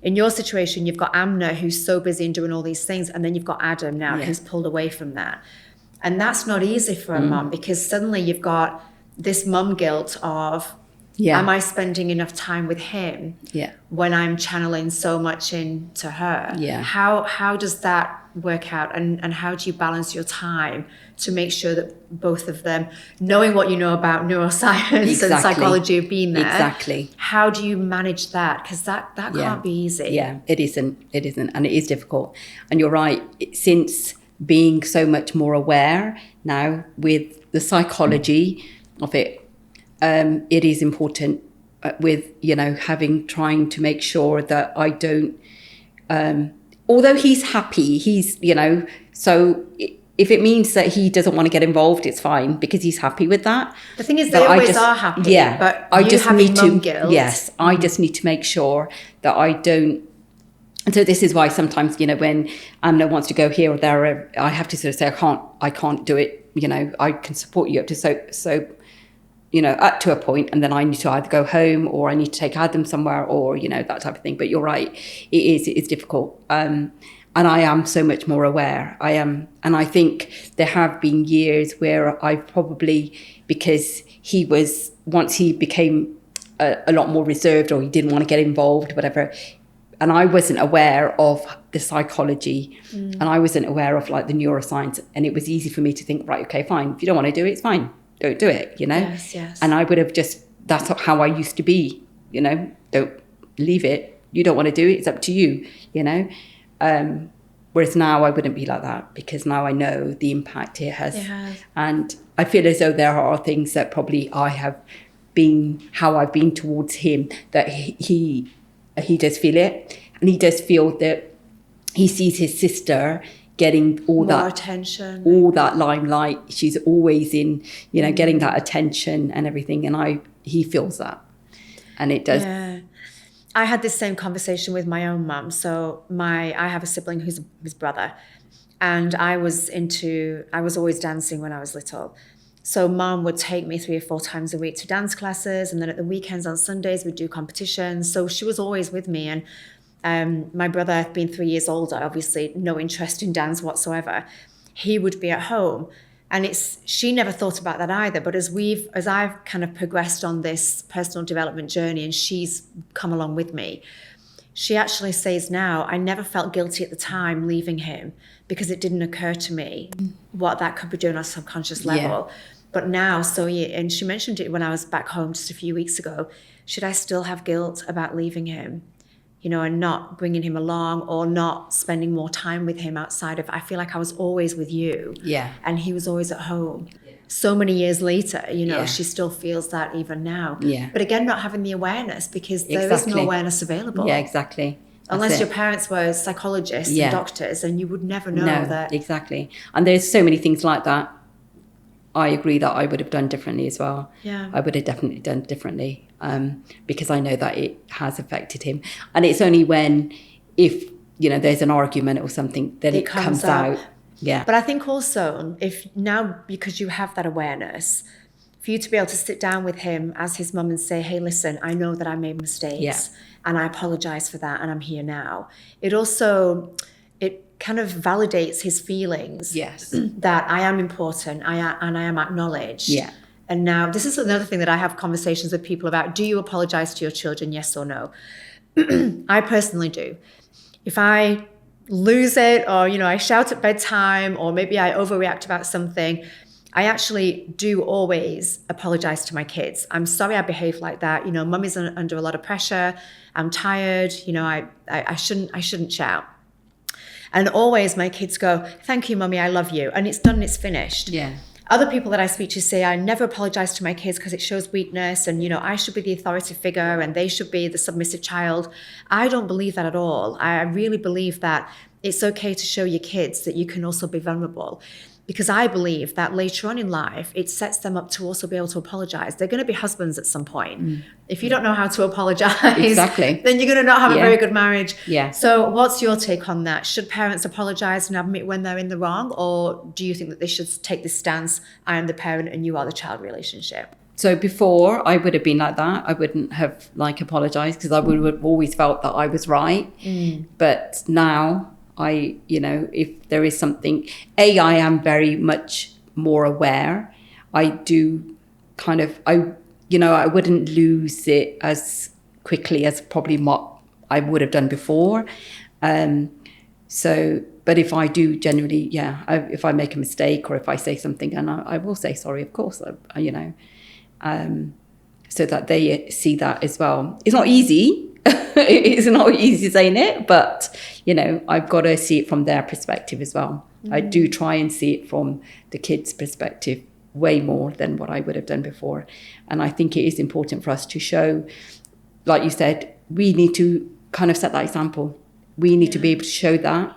In your situation, you've got Amna, who's so busy and doing all these things, and then you've got Adam now, who's pulled away from that. And that's not easy for a mum, because suddenly you've got this mum guilt of Yeah. Am I spending enough time with him when I'm channeling so much into her? Yeah. How does that work out? And how do you balance your time to make sure that both of them, knowing what you know about neuroscience and psychology of being there, how do you manage that? Because that can't be easy. Yeah, it isn't. And it is difficult. And you're right, since being so much more aware now with the psychology of it, it is important with, trying to make sure that I don't, although he's happy, so if it means that he doesn't want to get involved, it's fine because he's happy with that. The thing is, they always are happy. Yeah, but I you just having need mum to. guilt. Yes, I just need to make sure that I don't. And so this is why sometimes, when Amna wants to go here or there, I have to sort of say, I can't do it. I can support you up to so. Up to a point, and then I need to either go home or I need to take Adam somewhere or, that type of thing. But you're right, it is difficult. And I am so much more aware. I am. And I think there have been years where I've probably, because once he became a lot more reserved or he didn't want to get involved, whatever, and I wasn't aware of the psychology and I wasn't aware of like the neuroscience. And it was easy for me to think, right, okay, fine. If you don't want to do it, it's fine. Don't do it, Yes. And I would have that's how I used to be, don't leave it. You don't want to do it, it's up to you, Whereas now I wouldn't be like that because now I know the impact it has. And I feel as though there are things that probably I have been, how I've been towards him, that he does feel it. And he does feel that he sees his sister getting all more that attention, all that limelight. She's always in, getting that attention and everything. And he feels that, and it does. Yeah. I had this same conversation with my own mum. So I have a sibling who's his brother, and I was always dancing when I was little. So mum would take me 3 or 4 times a week to dance classes, and then at the weekends on Sundays we'd do competitions. So she was always with me, and my brother, being 3 years older, obviously no interest in dance whatsoever. He would be at home, and she never thought about that either. But as I've kind of progressed on this personal development journey, and she's come along with me, she actually says now, I never felt guilty at the time leaving him because it didn't occur to me what that could be doing on a subconscious level. But now, and she mentioned it when I was back home just a few weeks ago, should I still have guilt about leaving him? And not bringing him along or not spending more time with him outside of, I feel like I was always with you. Yeah. And he was always at home. Yeah. So many years later, she still feels that even now. Yeah. But again, not having the awareness because there is no awareness available. Yeah, exactly. Unless your parents were psychologists and doctors, and you would never know that. Exactly. And there's so many things like that. I agree that I would have done differently as well. Yeah. I would have definitely done differently because I know that it has affected him. And it's only if there's an argument or something, then it comes out. Yeah. But I think also if now, because you have that awareness, for you to be able to sit down with him as his mum and say, hey, listen, I know that I made mistakes and I apologize for that and I'm here now. It kind of validates his feelings. Yes. That I am important and I am acknowledged. Yeah. And now this is another thing that I have conversations with people about. Do you apologize to your children? Yes or no? I personally do. If I lose it or, I shout at bedtime or maybe I overreact about something, I actually do always apologize to my kids. I'm sorry I behaved like that. Mum is under a lot of pressure. I'm tired. I shouldn't shout. And always my kids go, thank you, Mummy, I love you. And it's done, it's finished. Yeah. Other people that I speak to say, I never apologize to my kids because it shows weakness and, I should be the authority figure and they should be the submissive child. I don't believe that at all. I really believe that it's okay to show your kids that you can also be vulnerable. Because I believe that later on in life, it sets them up to also be able to apologize. They're going to be husbands at some point. If you don't know how to apologize, then you're going to not have a very good marriage. Yeah. So what's your take on that? Should parents apologize and admit when they're in the wrong? Or do you think that they should take this stance, I am the parent and you are the child relationship? So before, I would have been like that. I wouldn't have apologized because I would have always felt that I was right. But now, if there is something, I am very much more aware. I do I wouldn't lose it as quickly as probably what I would have done before. But if I do generally, if I make a mistake or if I say something, and I will say sorry, of course, so that they see that as well. It's not easy. It's not easy saying it, but, I've got to see it from their perspective as well. I do try and see it from the kids' perspective way more than what I would have done before. And I think it is important for us to show, like you said, we need to kind of set that example. We need to be able to show that.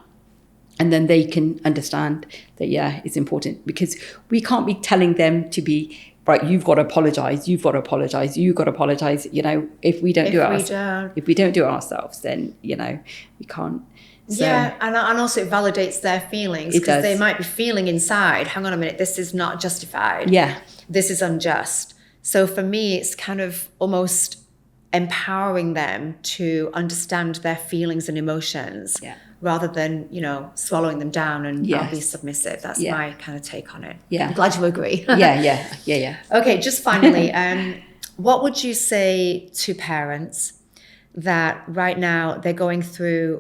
And then they can understand that, it's important, because we can't be telling them to be, right, you've got to apologize, you've got to apologize, you've got to apologize. If we don't do it ourselves, then, we can't. So, and also it validates their feelings, because they might be feeling inside, hang on a minute, this is not justified. Yeah. This is unjust. So for me, it's kind of almost empowering them to understand their feelings and emotions. Yeah. Rather than, swallowing them down and I'll be submissive. That's my kind of take on it. Yeah. I'm glad you agree. Yeah. Okay, just finally, what would you say to parents that right now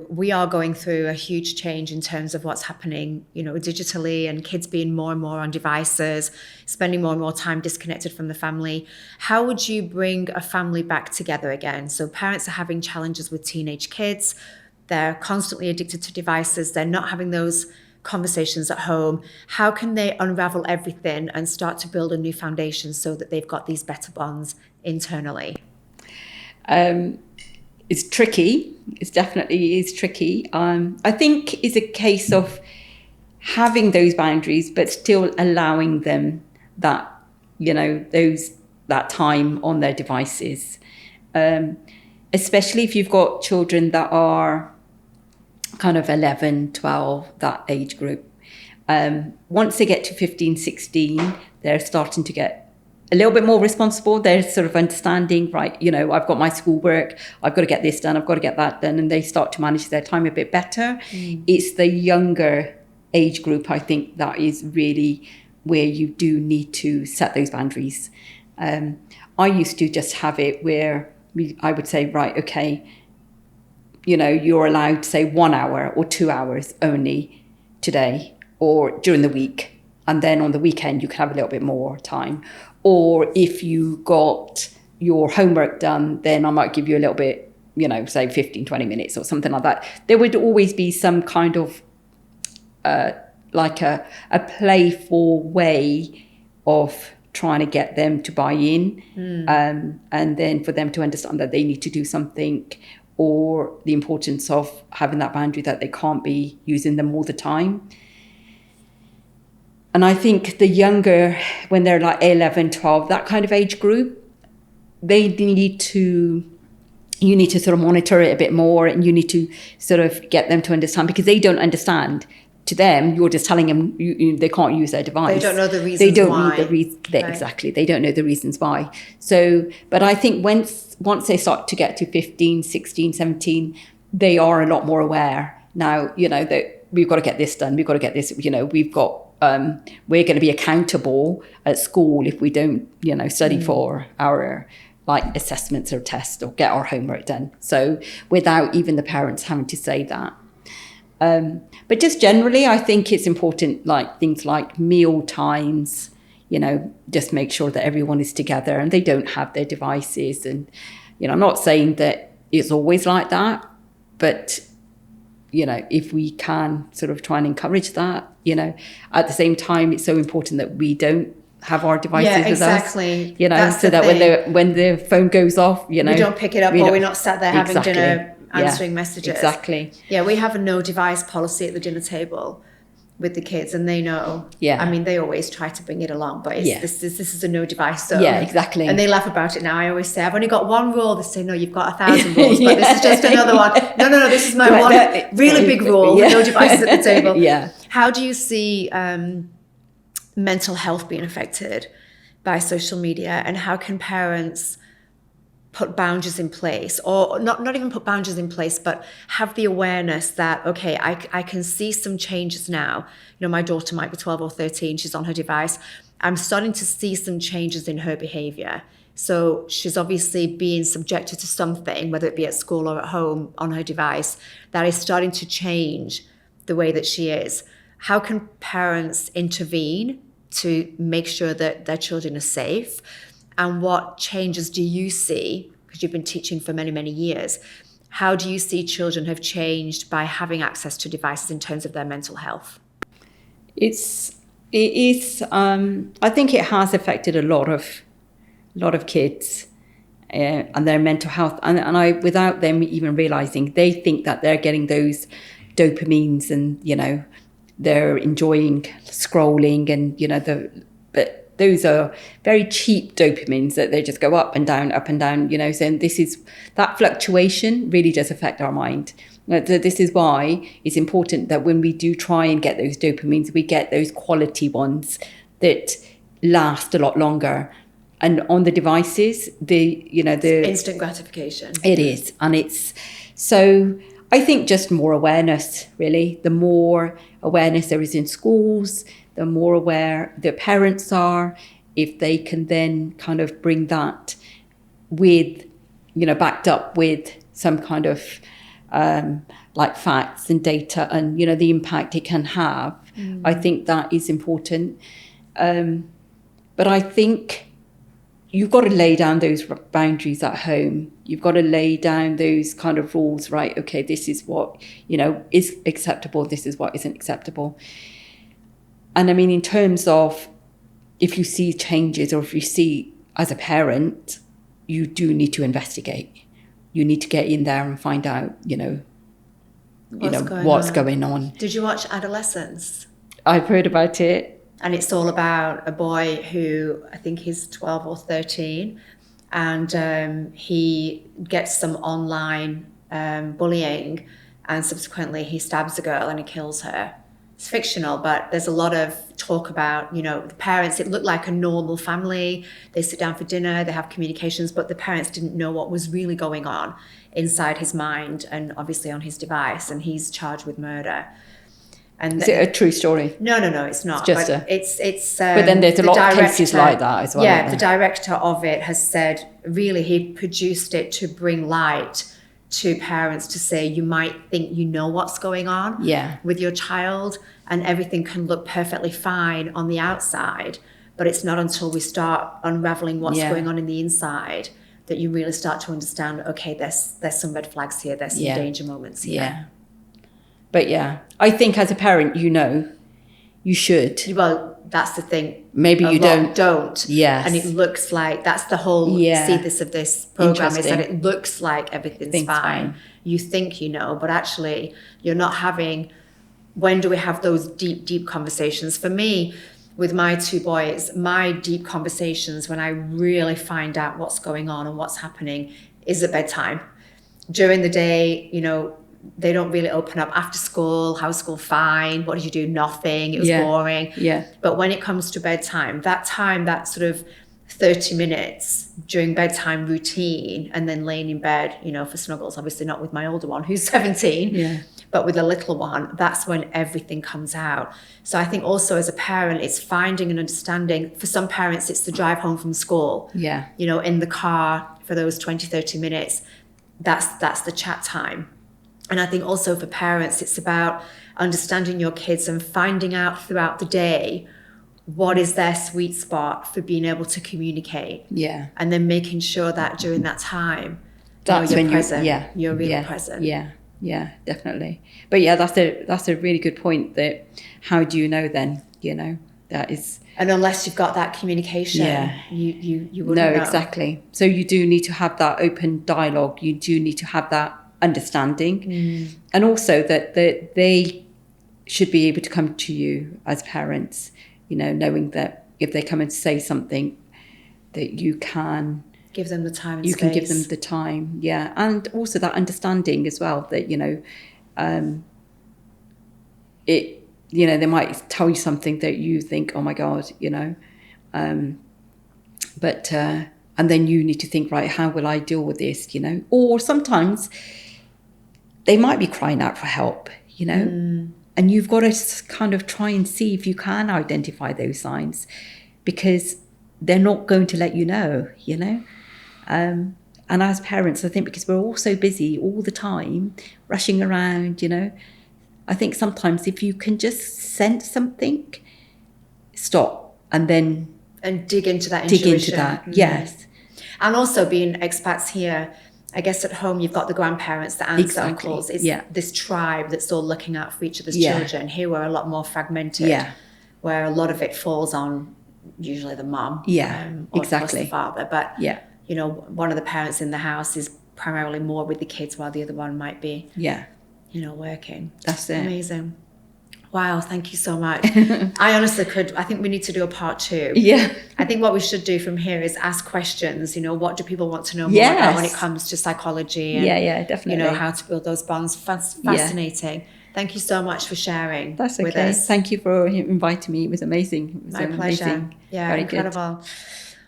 we are going through a huge change in terms of what's happening, digitally, and kids being more and more on devices, spending more and more time disconnected from the family. How would you bring a family back together again? So parents are having challenges with teenage kids. They're constantly addicted to devices. They're not having those conversations at home. How can they unravel everything and start to build a new foundation so that they've got these better bonds internally? It's tricky. It definitely is tricky. I think it's a case of having those boundaries, but still allowing them that, that time on their devices. Especially if you've got children that are kind of 11, 12, that age group. Once they get to 15, 16, they're starting to get a little bit more responsible. They're sort of understanding, right, I've got my schoolwork, I've got to get this done, I've got to get that done, and they start to manage their time a bit better. It's the younger age group, I think, that is really where you do need to set those boundaries. I used to just have it where I would say, right, okay, you're allowed to say 1 hour or 2 hours only today or during the week. And then on the weekend, you can have a little bit more time. Or if you got your homework done, then I might give you a little bit, say 15, 20 minutes or something like that. There would always be some kind of like a playful way of trying to get them to buy in, and then for them to understand that they need to do something, or the importance of having that boundary that they can't be using them all the time. And I think the younger, when they're like 11, 12, that kind of age group, you need to sort of monitor it a bit more, and you need to sort of get them to understand, because they don't understand. To them, you're just telling them they can't use their device. They don't know the reasons why. They don't why. Need the reason. Right. Exactly. They don't know the reasons why. So, but I think once they start to get to 15, 16, 17, they are a lot more aware. Now, that we've got to get this done. We've got to get this, we've got, we're going to be accountable at school if we don't, study for our assessments or tests or get our homework done. So without even the parents having to say that. But just generally, I think it's important, things like meal times, just make sure that everyone is together and they don't have their devices. And, I'm not saying that it's always like that, but, if we can sort of try and encourage that, at the same time, it's so important that we don't have our devices with us, so that when the phone goes off, we don't pick it up, or we're not sat there having dinner answering messages. Exactly. Yeah, we have a no device policy at the dinner table with the kids, and they know. Yeah. I mean, they always try to bring it along, but this is a no device zone. Yeah, exactly. And they laugh about it now. I always say, I've only got one rule. They say, no, you've got 1,000 rules, but this is just another one. No, this is my one really big rule. Yeah. No devices at the table. Yeah. How do you see mental health being affected by social media, and how can parents put boundaries in place, or not even put boundaries in place, but have the awareness that, okay, I can see some changes now. My daughter might be 12 or 13, she's on her device. I'm starting to see some changes in her behavior. So she's obviously being subjected to something, whether it be at school or at home on her device, that is starting to change the way that she is. How can parents intervene to make sure that their children are safe? And what changes do you see, because you've been teaching for many, many years, how do you see children have changed by having access to devices in terms of their mental health? It is. I think it has affected a lot of kids and their mental health. And I, without them even realizing, they think that they're getting those dopamines and, you know, they're enjoying scrolling and, you know, but those are very cheap dopamines that they just go up and down, you know. So that fluctuation really does affect our mind. This is why it's important that when we do try and get those dopamines, we get those quality ones that last a lot longer. And on the devices, the instant gratification. It is, and it's so. I think just more awareness, really. The more awareness there is in schools, the more aware the parents are. If they can then kind of bring that with, you know, backed up with some kind of like facts and data and, you know, the impact it can have. I think that is important. But I think you've got to lay down those boundaries at home. You've got to lay down those kind of rules, right? Okay, this is what, you know, is acceptable. This is what isn't acceptable. And I mean, in terms of if you see changes or if you see as a parent, you do need to investigate. You need to get in there and find out, what's going on. Did you watch Adolescence? I've heard about it. And it's all about a boy who, I think he's 12 or 13, and he gets some online bullying, and subsequently he stabs a girl and he kills her. It's fictional, but there's a lot of talk about, you know, the parents. It looked like a normal family. They sit down for dinner, they have communications, but the parents didn't know what was really going on inside his mind and obviously on his device, and he's charged with murder. And is it a true story? No, it's not. It's but it's. But then there's a lot of cases like that as well. Yeah, the director of it has said, really, he produced it to bring light to parents to say, you might think you know what's going on with your child, and everything can look perfectly fine on the outside, but it's not until we start unraveling what's going on in the inside that you really start to understand, okay, there's some red flags here, there's some danger moments here. Yeah. But I think as a parent, you know, you should. Well, that's the thing. Maybe you don't. Yes. And it looks like, that's the whole thesis of this program, is that it looks like everything's fine. You think you know, but actually you're not having, when do we have those deep, deep conversations? For me, with my two boys, my deep conversations, when I really find out what's going on and what's happening, is at bedtime. During the day, you know, they don't really open up. After school, how's school? Fine. What did you do? Nothing. It was boring. Yeah. But when it comes to bedtime, that sort of 30 minutes during bedtime routine, and then laying in bed, you know, for snuggles, obviously not with my older one who's 17, but with the little one, that's when everything comes out. So I think also as a parent, it's finding and understanding. For some parents, it's the drive home from school. Yeah. You know, in the car for those 20, 30 minutes, that's the chat time. And I think also for parents, it's about understanding your kids and finding out throughout the day what is their sweet spot for being able to communicate. Yeah. And then making sure that during that time, that's you're when present. you're really present. Yeah, definitely. But that's a really good point, that how do you know then, you know, that is. And unless you've got that communication, you wouldn't know. No, exactly. So you do need to have that open dialogue. You do need to have that understanding, and also that they should be able to come to you as parents, you know, knowing that if they come and say something, that you can give them the time and you space. Can give them the time, and also that understanding as well, that, you know, it, you know, they might tell you something that you think, oh my God, you know, but and then you need to think, right, how will I deal with this, you know? Or sometimes they might be crying out for help, you know, and you've got to kind of try and see if you can identify those signs, because they're not going to let you know, you know. And as parents, I think because we're all so busy all the time, rushing around, you know, I think sometimes if you can just sense something, stop and then dig into that intuition. Yes. And also being expats here, I guess at home you've got the grandparents, the aunts, the uncles. It's this tribe that's all looking out for each other's children. Here we're a lot more fragmented, where a lot of it falls on usually the mum, or of course the father. But you know, one of the parents in the house is primarily more with the kids, while the other one might be, you know, working. That's it. Amazing. Wow, thank you so much. I think we need to do a part 2. Yeah. I think what we should do from here is ask questions, you know, what do people want to know more about when it comes to psychology and, definitely. you know, how to build those bonds. Fascinating. Thank you so much for sharing with us. Thank you for inviting me. It was amazing. It was My pleasure. Amazing. Yeah, very incredible.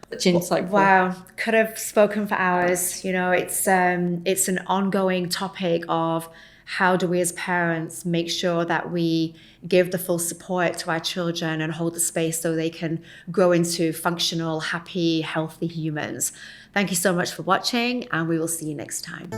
Good. Such insightful. Wow, could have spoken for hours. You know, it's an ongoing topic of how do we as parents make sure that we give the full support to our children and hold the space so they can grow into functional, happy, healthy humans. Thank you so much for watching, and we will see you next time.